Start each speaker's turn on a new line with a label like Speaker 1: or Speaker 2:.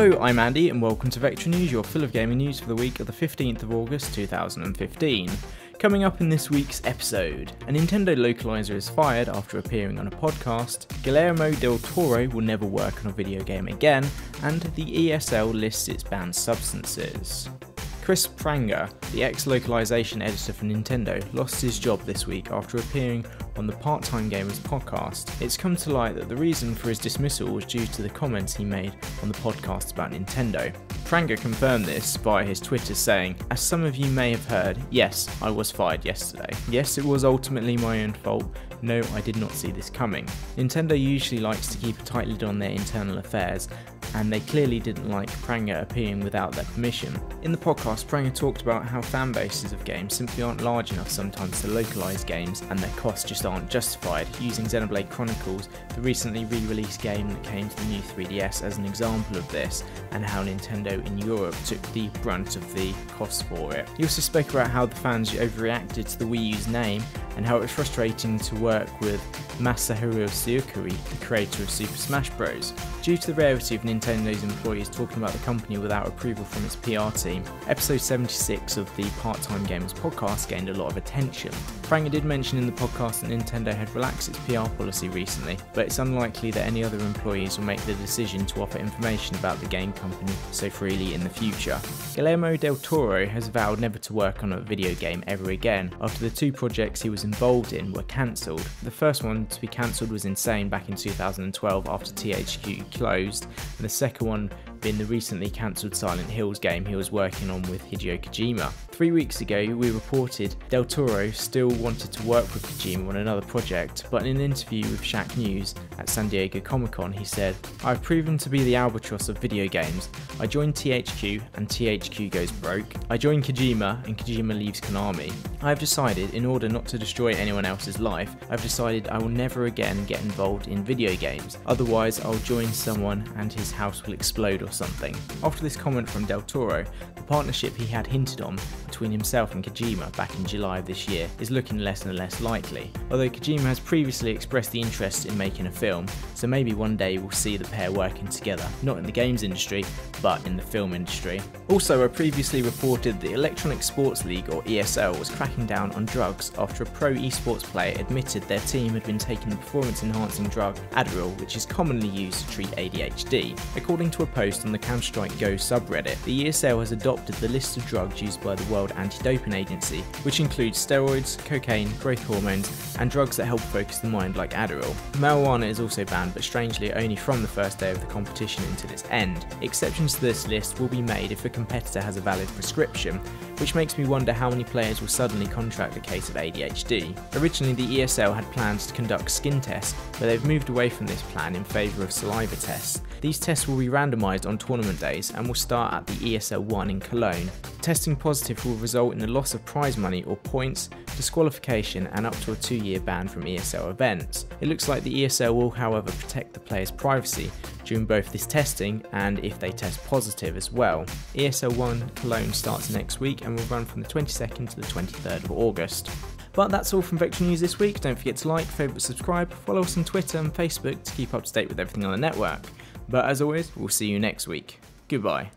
Speaker 1: Hello, I'm Andy and welcome to Vectra News, your fill of gaming news for the week of the 15th of August 2015. Coming up in this week's episode, a Nintendo localizer is fired after appearing on a podcast, Guillermo Del Toro will never work on a video game again, and the ESL lists its banned substances. Chris Pranger, the ex-localization editor for Nintendo, lost his job this week after appearing on the Part-Time Gamers podcast. It's come to light that the reason for his dismissal was due to the comments he made on the podcast about Nintendo. Pranger confirmed this via his Twitter saying, "As some of you may have heard, yes, I was fired yesterday. Yes, it was ultimately my own fault. No, I did not see this coming." Nintendo usually likes to keep a tight lid on their internal affairs, and they clearly didn't like Pranger appearing without their permission. In the podcast, Pranger talked about how fan bases of games simply aren't large enough sometimes to localise games, and their costs just aren't justified, using Xenoblade Chronicles, the recently re-released game that came to the new 3DS, as an example of this, and how Nintendo in Europe took the brunt of the costs for it. He also spoke about how the fans overreacted to the Wii U's name, and how it was frustrating to work with Masahiro Sakurai, the creator of Super Smash Bros. Due to the rarity of Nintendo's employees talking about the company without approval from its PR team, episode 76 of the Part-Time Gamers podcast gained a lot of attention. Pranger did mention in the podcast that Nintendo had relaxed its PR policy recently, but it's unlikely that any other employees will make the decision to offer information about the game company so freely in the future. Guillermo Del Toro has vowed never to work on a video game ever again after the two projects he was involved in were cancelled. The first one to be cancelled was Insane back in 2012 after THQ closed, and the second one being the recently cancelled Silent Hills game he was working on with Hideo Kojima. 3 weeks ago we reported Del Toro still wanted to work with Kojima on another project, but in an interview with Shack News at San Diego Comic-Con he said, "I've proven to be the albatross of video games. I joined THQ and THQ goes broke. I join Kojima and Kojima leaves Konami. I've decided, in order not to destroy anyone else's life, I've decided I will never again get involved in video games. Otherwise I'll join someone and his house will explode or something." After this comment from Del Toro, the partnership he had hinted on between himself and Kojima back in July of this year is looking less and less likely, although Kojima has previously expressed the interest in making a film, so maybe one day we'll see the pair working together, not in the games industry, but in the film industry. Also, I previously reported the Electronic Sports League, or ESL, was cracking down on drugs after a pro esports player admitted their team had been taking the performance-enhancing drug Adderall, which is commonly used to treat ADHD. According to a post on the Counter-Strike Go subreddit, the ESL has adopted the list of drugs used by the World Anti-Doping Agency, which includes steroids, cocaine, growth hormones, and drugs that help focus the mind like Adderall. Marijuana is also banned, but strangely only from the first day of the competition until its end. Exceptions to this list will be made if a competitor has a valid prescription, which makes me wonder how many players will suddenly contract a case of ADHD. Originally, the ESL had plans to conduct skin tests, but they've moved away from this plan in favour of saliva tests. These tests will be randomised on tournament days and will start at the ESL 1 in Cologne. Testing positive will result in the loss of prize money or points, disqualification, and up to a 2-year ban from ESL events. It looks like the ESL will, however, protect the players' privacy during both this testing and if they test positive as well. ESL 1 Cologne starts next week and will run from the 22nd to the 23rd of August. But that's all from Vectra News this week. Don't forget to like, favourite, subscribe, follow us on Twitter and Facebook to keep up to date with everything on the network. But as always, we'll see you next week. Goodbye.